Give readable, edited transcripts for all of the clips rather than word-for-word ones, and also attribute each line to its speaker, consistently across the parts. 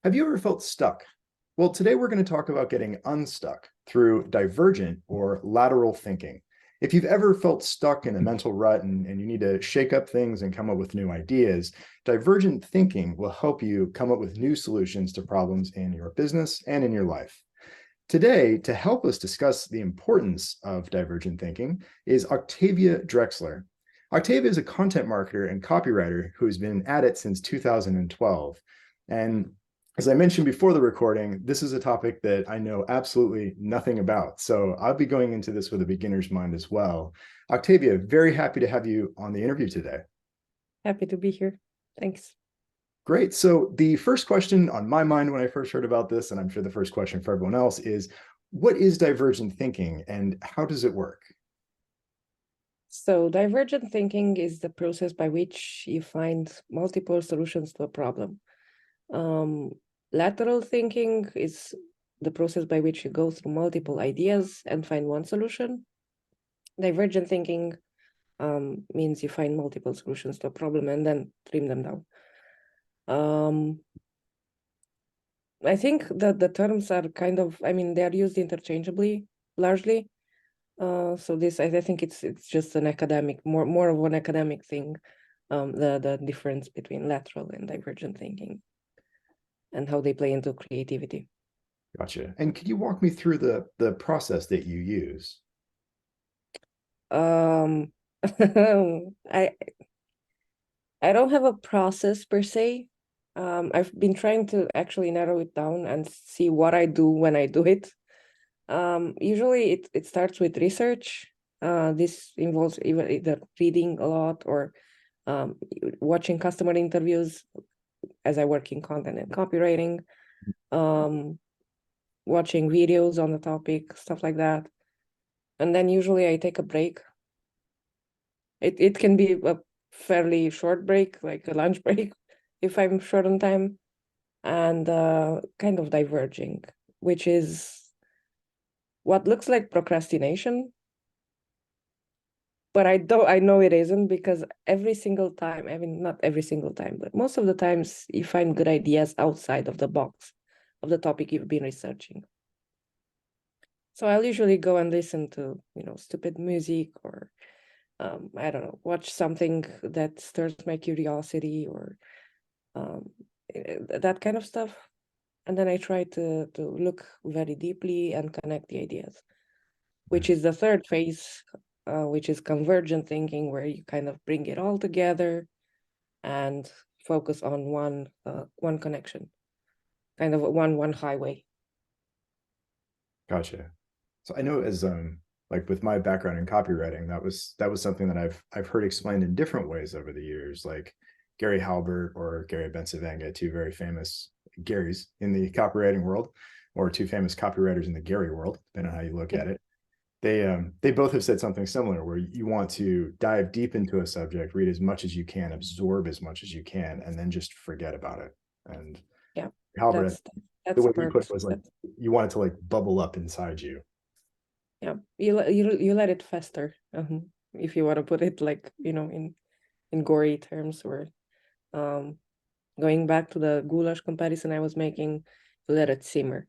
Speaker 1: Have you ever felt stuck? Well, today we're going to talk about getting unstuck through divergent or lateral thinking. If you've ever felt stuck in a mental rut and you need to shake up things and come up with new ideas, divergent thinking will help you come up with new solutions to problems in your business and in your life. Today, to help us discuss the importance of divergent thinking, is Octavia Drexler. Octavia is a content marketer and copywriter who's been at it since 2012. And as I mentioned before the recording, this is a topic that I know absolutely nothing about. So I'll be going into this with a beginner's mind as well. Octavia, very happy to have you on the interview today.
Speaker 2: Happy to be here. Thanks.
Speaker 1: Great. So the first question on my mind when I first heard about this, and I'm sure the first question for everyone else, is what is divergent thinking and how does it work?
Speaker 2: So divergent thinking is the process by which you find multiple solutions to a problem. Lateral thinking is the process by which you go through multiple ideas and find one solution. Divergent thinking means you find multiple solutions to a problem and then trim them down. I think that the terms are kind of, they are used interchangeably, largely. So this, I think it's just an academic, more of an academic thing, the difference between lateral and divergent thinking and how they play into creativity.
Speaker 1: Gotcha. And could you walk me through the process that you use?
Speaker 2: Um, I I don't have a process per se. I've been trying to actually narrow it down and see what I do when I do it. Usually it starts with research. This involves either reading a lot or watching customer interviews as I work in content and copywriting, watching videos on the topic, stuff like that. And then usually I take a break. It can be a fairly short break, like a lunch break, if I'm short on time, and kind of diverging, which is what looks like procrastination. But I know it isn't, because every single time, not every single time, but most of the times you find good ideas outside of the box of the topic you've been researching. So I'll usually go and listen to, stupid music or, I don't know, watch something that stirs my curiosity or that kind of stuff. And then I try to look very deeply and connect the ideas, which is the third phase, which is convergent thinking, where you kind of bring it all together and focus on one connection, kind of one highway.
Speaker 1: Gotcha. So I know as like with my background in copywriting, that was something that I've heard explained in different ways over the years, like Gary Halbert or Gary Bencivenga, two very famous Garys in the copywriting world, or two famous copywriters in the Gary world, depending on how you look at it. They both have said something similar, where you want to dive deep into a subject, read as much as you can, absorb as much as you can, and then just forget about it. And
Speaker 2: Yeah,
Speaker 1: Halbert,
Speaker 2: that's
Speaker 1: the
Speaker 2: that's
Speaker 1: way he put it
Speaker 2: part.
Speaker 1: was like you want it to like bubble up inside you.
Speaker 2: Yeah, you let it fester, if you want to put it like, in gory terms, or um going back to the goulash comparison I was making, you let it simmer.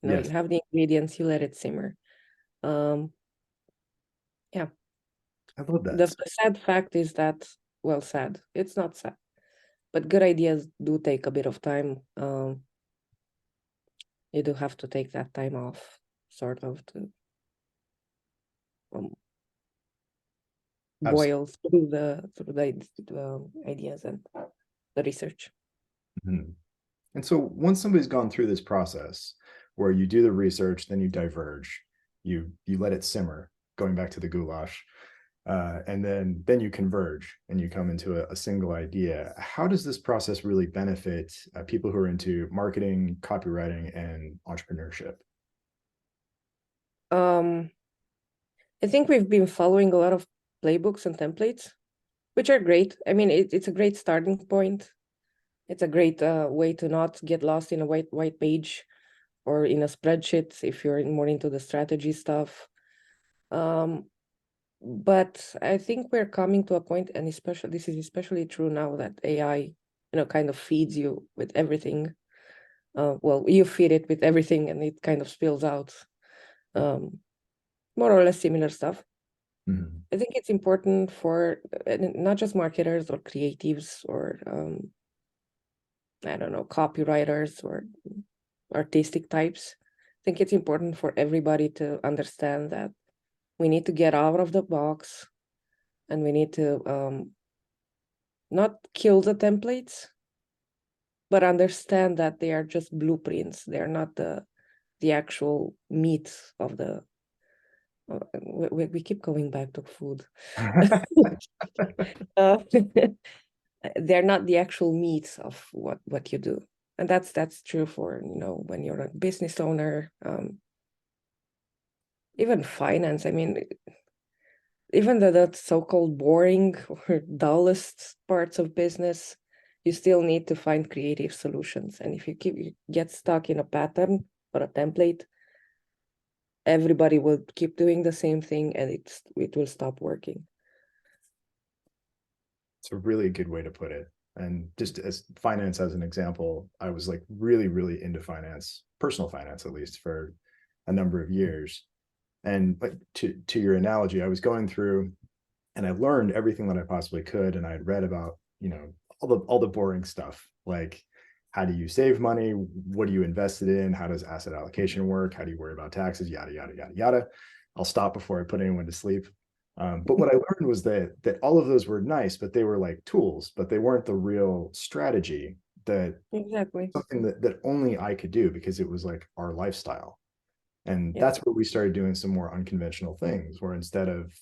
Speaker 2: You
Speaker 1: Yes,
Speaker 2: have the ingredients, you let it simmer. um yeah,
Speaker 1: I love that.
Speaker 2: the sad fact is that, well, sad, it's not sad, but good ideas do take a bit of time. You do have to take that time off, sort of, to um,
Speaker 1: Absolutely.
Speaker 2: boil through the ideas and the research.
Speaker 1: Mhm. And so once somebody's gone through this process where you do the research, then you diverge, you let it simmer, going back to the goulash, and then you converge and you come into a single idea. How does this process really benefit people who are into marketing, copywriting, and entrepreneurship?
Speaker 2: um I think we've been following a lot of playbooks and templates, which are great. It's a great starting point. It's a great way to not get lost in a white page or in a spreadsheet if you're more into the strategy stuff. Um, but I think we're coming to a point, and this is especially true now that AI, kind of feeds you with everything. well, you feed it with everything and it kind of spills out more or less similar stuff.
Speaker 1: Mhm.
Speaker 2: I think it's important for not just marketers or creatives or I don't know, copywriters or artistic types. I think it's important for everybody to understand that we need to get out of the box and we need to not kill the templates, but understand that they are just blueprints. They're not the actual meat of the. We keep going back to food. uh, they're not the actual meat of what you do, and that's true for when you're a business owner, even finance. I mean, even the so-called boring or dullest parts of business, you still need to find creative solutions. And if you get stuck in a pattern or a template, everybody will keep doing the same thing and it will stop working.
Speaker 1: It's a really good way to put it. And just as finance as an example, I was like really, really into finance, personal finance at least, for a number of years. And like to your analogy, I was going through and I learned everything that I possibly could. And I had read about, all the boring stuff, like how do you save money? What are you invested in? How does asset allocation work? How do you worry about taxes? Yada, yada, yada, yada. I'll stop before I put anyone to sleep. But what I learned was that all of those were nice, but they were like tools, but they weren't the real strategy, that
Speaker 2: Exactly.
Speaker 1: something that only I could do because it was like our lifestyle. And
Speaker 2: Yeah.
Speaker 1: that's where we started doing some more unconventional things, where instead of,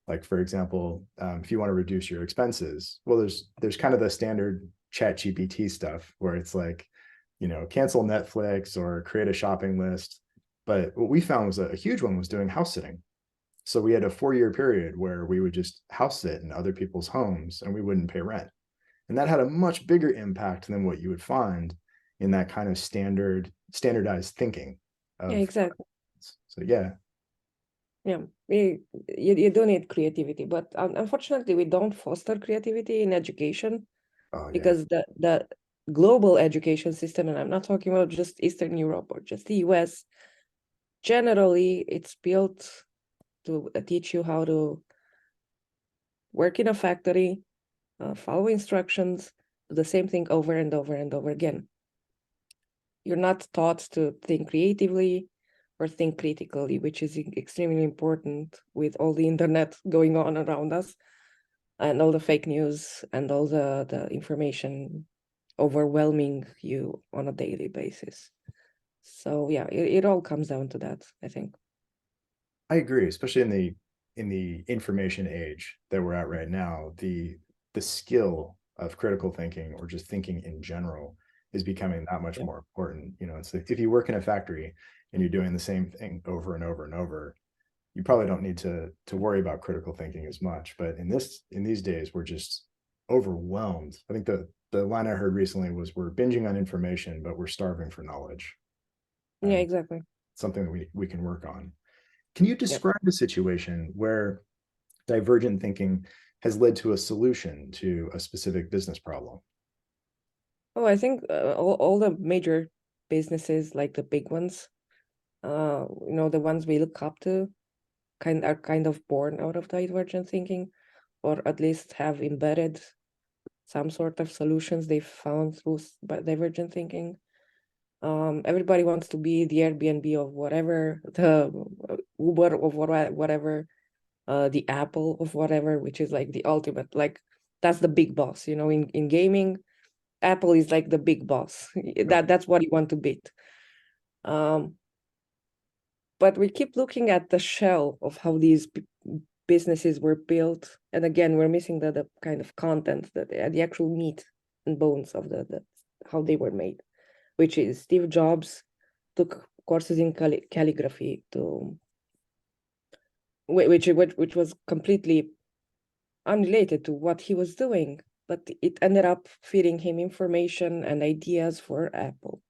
Speaker 1: like, for example, if you want to reduce your expenses, well, there's kind of the standard chat GPT stuff where it's like, cancel Netflix or create a shopping list. But what we found was a huge one was doing house sitting. So we had a 4-year period where we would just house sit in other people's homes and we wouldn't pay rent. And that had a much bigger impact than what you would find in that kind of standardized thinking
Speaker 2: Yeah,
Speaker 1: of.
Speaker 2: exactly.
Speaker 1: So yeah.
Speaker 2: Yeah, you do need creativity, but unfortunately, we don't foster creativity in education
Speaker 1: Oh yeah.
Speaker 2: because the global education system, and I'm not talking about just Eastern Europe or just the US, generally it's built to teach you how to work in a factory, follow instructions, do the same thing over and over and over again. You're not taught to think creatively or think critically, which is extremely important with all the internet going on around us and all the fake news and all the information overwhelming you on a daily basis. So yeah, it all comes down to that, I think.
Speaker 1: I agree, especially in the information age that we're at right now. The skill of critical thinking, or just thinking in general, is becoming that much
Speaker 2: Yeah.
Speaker 1: more important. It's like if you work in a factory and you're doing the same thing over and over and over, you probably don't need to worry about critical thinking as much. But in these days, we're just overwhelmed. I think the line I heard recently was, we're binging on information, but we're starving for knowledge.
Speaker 2: Yeah,
Speaker 1: And
Speaker 2: exactly.
Speaker 1: something that we can work on. Can you
Speaker 2: Yeah.
Speaker 1: describe a situation where divergent thinking has led to a solution to a specific business problem?
Speaker 2: Oh, I think all the major businesses, like the big ones, the ones we look up to, are kind of born out of divergent thinking, or at least have embedded some sort of solutions they found through divergent thinking. Everybody wants to be the Airbnb of whatever, the Uber of whatever, the Apple of whatever, which is like the ultimate, like that's the big boss. In gaming, Apple is like the big boss. That's what you want to beat. Um, but we keep looking at the shell of how these businesses were built, and again, we're missing the kind of content, the actual meat and bones of the how they were made, which is Steve Jobs took courses in calligraphy to which was completely unrelated to what he was doing, but it ended up feeding him information and ideas for Apple,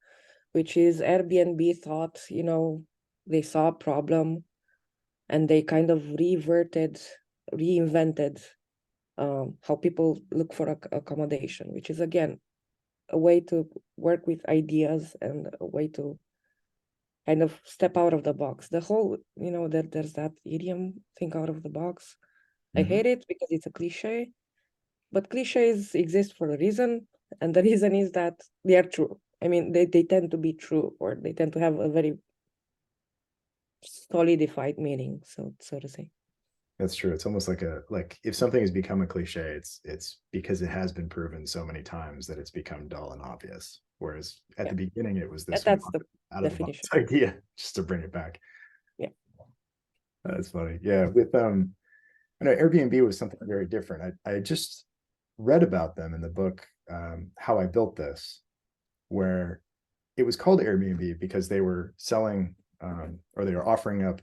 Speaker 2: which is Airbnb thought, they saw a problem and they kind of reinvented how people look for accommodation, which is again a way to work with ideas and a way to kind of step out of the box. The whole, there's that idiom, think out of the box. I
Speaker 1: Mhm.
Speaker 2: hate it because it's a cliche, but cliches exist for a reason, and the reason is that they are true. I mean, they tend to be true, or they tend to have a very solidified meaning, so to say.
Speaker 1: That's true. It's almost like if something has become a cliche, it's because it has been proven so many times that it's become dull and obvious. Whereas at
Speaker 2: Yeah,
Speaker 1: the beginning, it was this
Speaker 2: that's the
Speaker 1: out of the box
Speaker 2: definition.
Speaker 1: idea, just to bring it back.
Speaker 2: Yeah.
Speaker 1: That's funny. Yeah, with I know Airbnb was something very different. I just read about them in the book, How I Built This, where it was called Airbnb because they were selling or they were offering up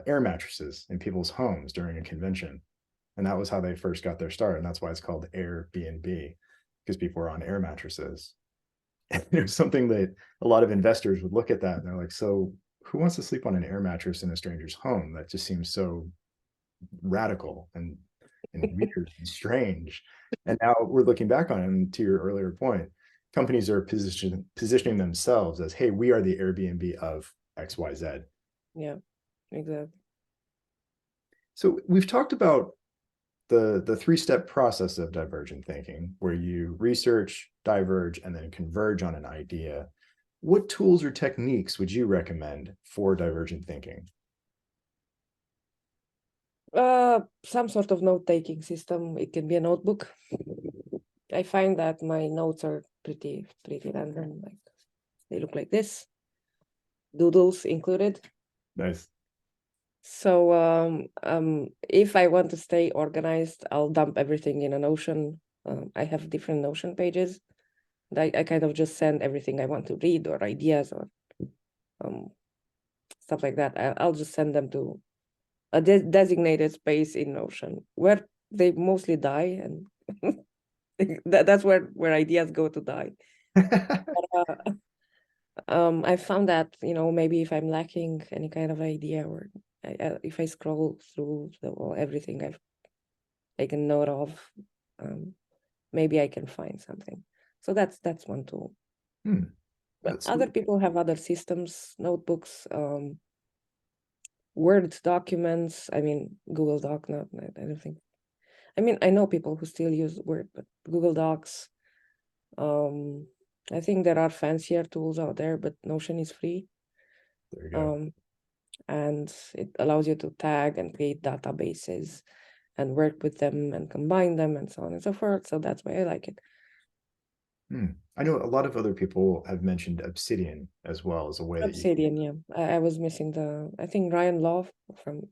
Speaker 1: air mattresses in people's homes during a convention. And that was how they first got their start. And that's why it's called Airbnb, because people were on air mattresses. And it was something that a lot of investors would look at that and they're like, so who wants to sleep on an air mattress in a stranger's home? That just seems so radical and weird and strange. And now we're looking back on it, and to your earlier point, companies are positioning themselves as, hey, we are the Airbnb of XYZ.
Speaker 2: Yeah, exactly.
Speaker 1: So we've talked about the three-step process of divergent thinking, where you research, diverge, and then converge on an idea. What tools or techniques would you recommend for divergent thinking?
Speaker 2: Some sort of note-taking system. It can be a notebook. I find that my notes are pretty random. Like they look like this, doodles included.
Speaker 1: Nice.
Speaker 2: So if I want to stay organized, I'll dump everything in a Notion. I have different Notion pages. I kind of just send everything I want to read or ideas or um, stuff like that. I'll just send them to a designated space in Notion where they mostly die, and that's where ideas go to die. But, I found that, maybe if I'm lacking any kind of idea, or if I scroll through everything I've taken note of, maybe I can find something. So that's one tool. But other
Speaker 1: So
Speaker 2: people have other systems, notebooks, Word documents. I mean, Google Doc. Not, I don't think. I mean, I know people who still use Word, but Google Docs. Um, I think there are fancier tools out there, but Notion is free.
Speaker 1: there you go.
Speaker 2: Um, and it allows you to tag and create databases and work with them and combine them and so on and so forth. So that's why I like it.
Speaker 1: I know a lot of other people have mentioned Obsidian as well as a way that you can.
Speaker 2: Obsidian, yeah. I was missing I think Ryan Love from,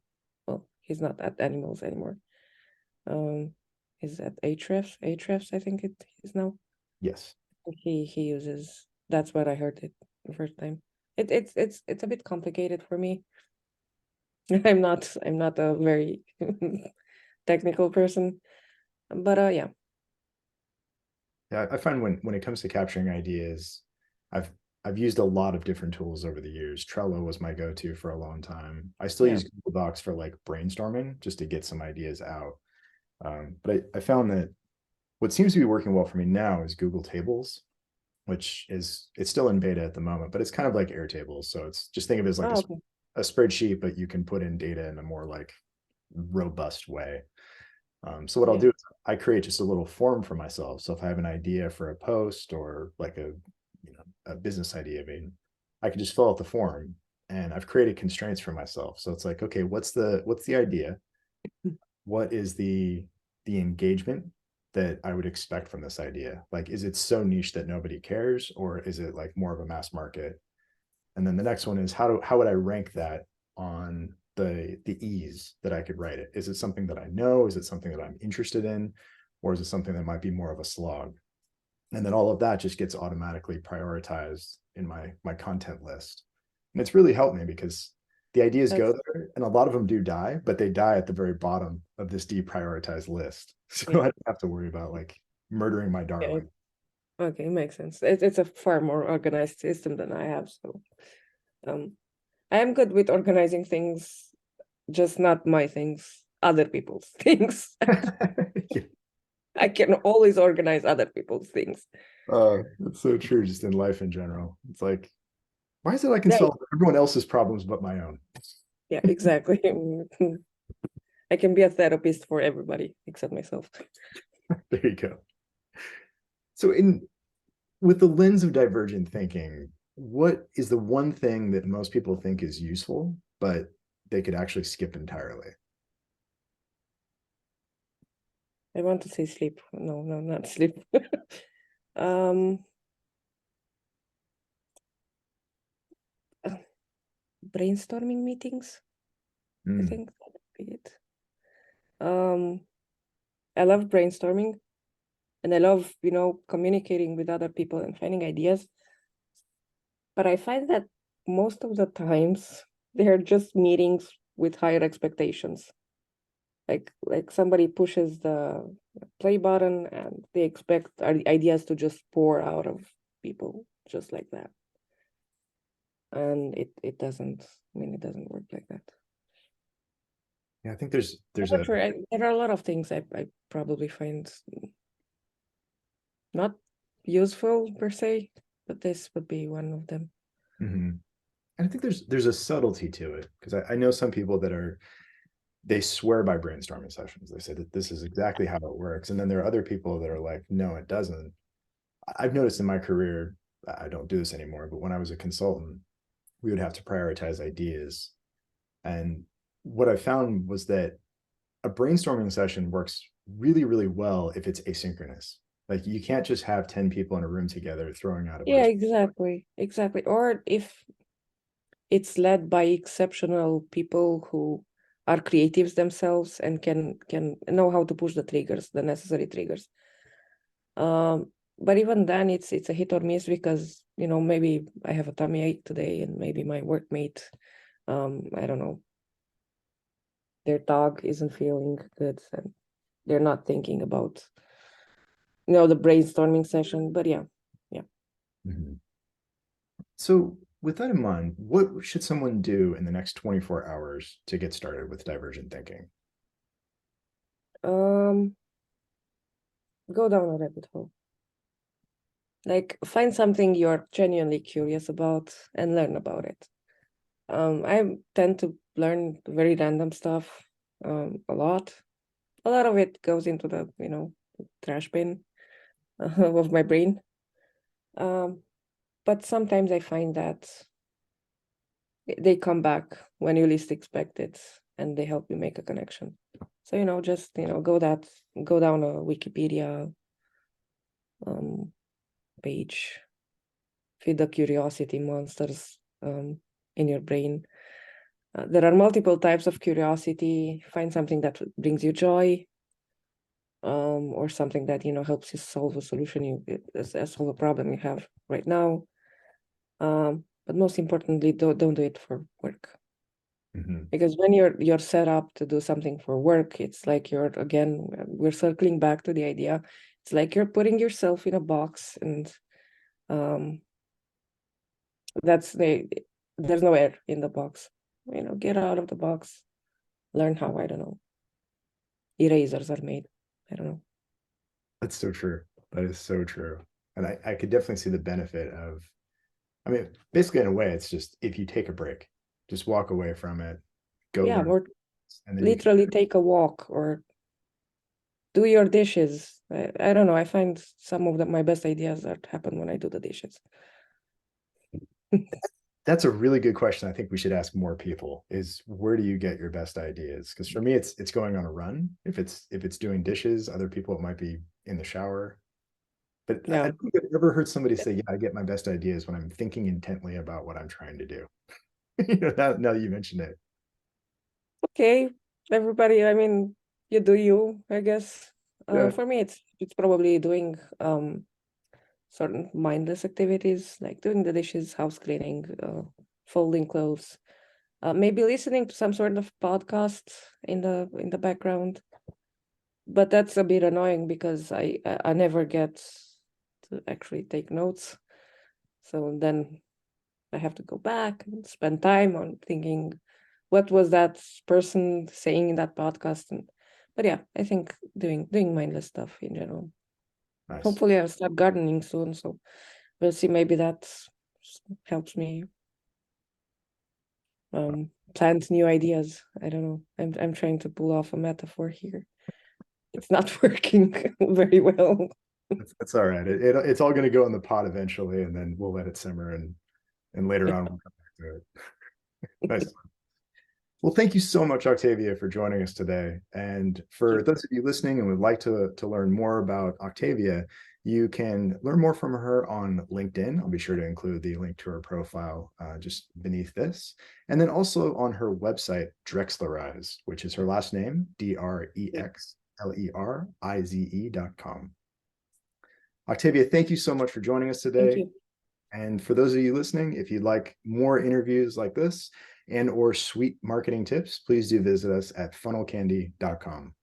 Speaker 2: well, he's not at Animals anymore. He's at Ahrefs, I think it is now.
Speaker 1: Yes.
Speaker 2: He uses, that's what I heard it the first time. It's a bit complicated for me. I'm not a very technical person, but yeah.
Speaker 1: Yeah, I find when it comes to capturing ideas, I've I've used a lot of different tools over the years. Trello was my go-to for a long time. I still
Speaker 2: Yeah.
Speaker 1: use Google Docs for like brainstorming just to get some ideas out. But I found that what seems to be working well for me now is Google Tables, which is it's still in beta at the moment, but it's kind of like Airtables. So it's just think of it as like
Speaker 2: Oh, okay.
Speaker 1: a spreadsheet, but you can put in data in a more like robust way. So what I'll
Speaker 2: Yeah.
Speaker 1: do is I create just a little form for myself. So if I have an idea for a post or like a business idea, I mean, I can just fill out the form and I've created constraints for myself. So it's like, okay, what's the idea? What is the engagement that I would expect from this idea? Like, is it so niche that nobody cares, or is it like more of a mass market? And then the next one is how would I rank that on the ease that I could write it? Is it something that I know? Is it something that I'm interested in? Or is it something that might be more of a slog? And then all of that just gets automatically prioritized in my content list. And it's really helped me because the ideas go
Speaker 2: That's
Speaker 1: there and a lot of them do die, but they die at the very bottom of this deprioritized list. So I
Speaker 2: yeah.
Speaker 1: don't have to worry about like murdering my
Speaker 2: Okay.
Speaker 1: darling.
Speaker 2: Okay, makes sense. It's a far more organized system than I have, so um I am good with organizing things, just not my things, other people's things.
Speaker 1: Yeah.
Speaker 2: I can always organize other people's things.
Speaker 1: That's so true, just in life in general. It's like, why is it I can
Speaker 2: Right.
Speaker 1: solve everyone else's problems but my own?
Speaker 2: Yeah, exactly. I can be a therapist for everybody except myself.
Speaker 1: There you go. So in with the lens of divergent thinking, what is the one thing that most people think is useful, but they could actually skip entirely?
Speaker 2: I want to say sleep. No, not sleep. um, Brainstorming meetings, I
Speaker 1: Mm,
Speaker 2: think that would be it. Um, I love brainstorming and I love, communicating with other people and finding ideas. But I find that most of the times they're just meetings with higher expectations. Like somebody pushes the play button and they expect ideas to just pour out of people just like that. And it doesn't, it doesn't work like that.
Speaker 1: yeah, I think there's
Speaker 2: I'm not
Speaker 1: a
Speaker 2: sure. There are a lot of things I probably find not useful per se, but this would be one of them.
Speaker 1: mhm. I think there's a subtlety to it because I know some people that are they swear by brainstorming sessions. They say that this is exactly how it works, and then there are other people that are like, no, it doesn't. I've noticed in my career, I don't do this anymore, but when I was a consultant, we would have to prioritize ideas. And what I found was that a brainstorming session works really, really well if it's asynchronous. Like you can't just have 10 people in a room together throwing out a
Speaker 2: Yeah,
Speaker 1: bunch.
Speaker 2: exactly. Or if it's led by exceptional people who are creatives themselves and can know how to push the triggers, the necessary triggers. But even then it's a hit or miss because maybe I have a tummy ache today and maybe my workmate, I don't know, their dog isn't feeling good and they're not thinking about the brainstorming session. But yeah.
Speaker 1: Mhm. So, with that in mind, what should someone do in the next 24 hours to get started with divergent thinking?
Speaker 2: um Go down a rabbit hole, like find something you're genuinely curious about and learn about it. I tend to learn very random stuff, a lot. A lot of it goes into the trash bin of my brain. Um, but sometimes I find that they come back when you least expect it, and they help you make a connection. So just go down a Wikipedia um, page, feed the curiosity monsters in your brain. There are multiple types of curiosity. Find something that brings you joy, or something that helps you solve a solution solve a problem you have right now. But most importantly, don't do it for work,
Speaker 1: Mhm.
Speaker 2: because when you're set up to do something for work, it's like we're circling back to the idea. It's like you're putting yourself in a box, and um, there's no air in the box. Get out of the box. Learn how, I don't know, erasers are made. I don't know.
Speaker 1: That's so true. That is so true. And I could definitely see the benefit of, I mean, basically, in a way, it's just if you take a break, just walk away from it, go
Speaker 2: Yeah,
Speaker 1: learn,
Speaker 2: or
Speaker 1: and then you can,
Speaker 2: literally take a walk or do your dishes. I don't know. I find some of my best ideas that happen when I do the dishes.
Speaker 1: that's a really good question. I think we should ask more people is where do you get your best ideas? Because for me, it's going on a run. If it's doing dishes, other people, it might be in the shower. But I
Speaker 2: Yeah.
Speaker 1: don't think I've ever heard somebody say, yeah, I get my best ideas when I'm thinking intently about what I'm trying to do. Now that you mentioned it.
Speaker 2: Okay. Everybody, I mean, you do you, I guess.
Speaker 1: Yeah.
Speaker 2: For me, it's probably doing certain mindless activities like doing the dishes, house cleaning, folding clothes, maybe listening to some sort of podcast in the background. But that's a bit annoying because I never get to actually take notes. So then I have to go back and spend time on thinking what was that person saying in that podcast. And But yeah, I think doing mindless stuff in general.
Speaker 1: Nice.
Speaker 2: Hopefully I'll start gardening soon, so we'll see. Maybe that helps me plant new ideas. I don't know. I'm trying to pull off a metaphor here. It's not working very well.
Speaker 1: It's all right. It's all going to go in the pot eventually, and then we'll let it simmer, and later on we'll come back to it. Nice. Well, thank you so much, Octavia, for joining us today. And for those of you listening and would like to learn more about Octavia, you can learn more from her on LinkedIn. I'll be sure to include the link to her profile just beneath this. And then also on her website, Drexlerize, which is her last name, DREXLERIZE.com. Octavia, thank you so much for joining us
Speaker 2: Thank
Speaker 1: today.
Speaker 2: you.
Speaker 1: And for those of you listening, if you'd like more interviews like this and or sweet marketing tips, please do visit us at funnelcandy.com.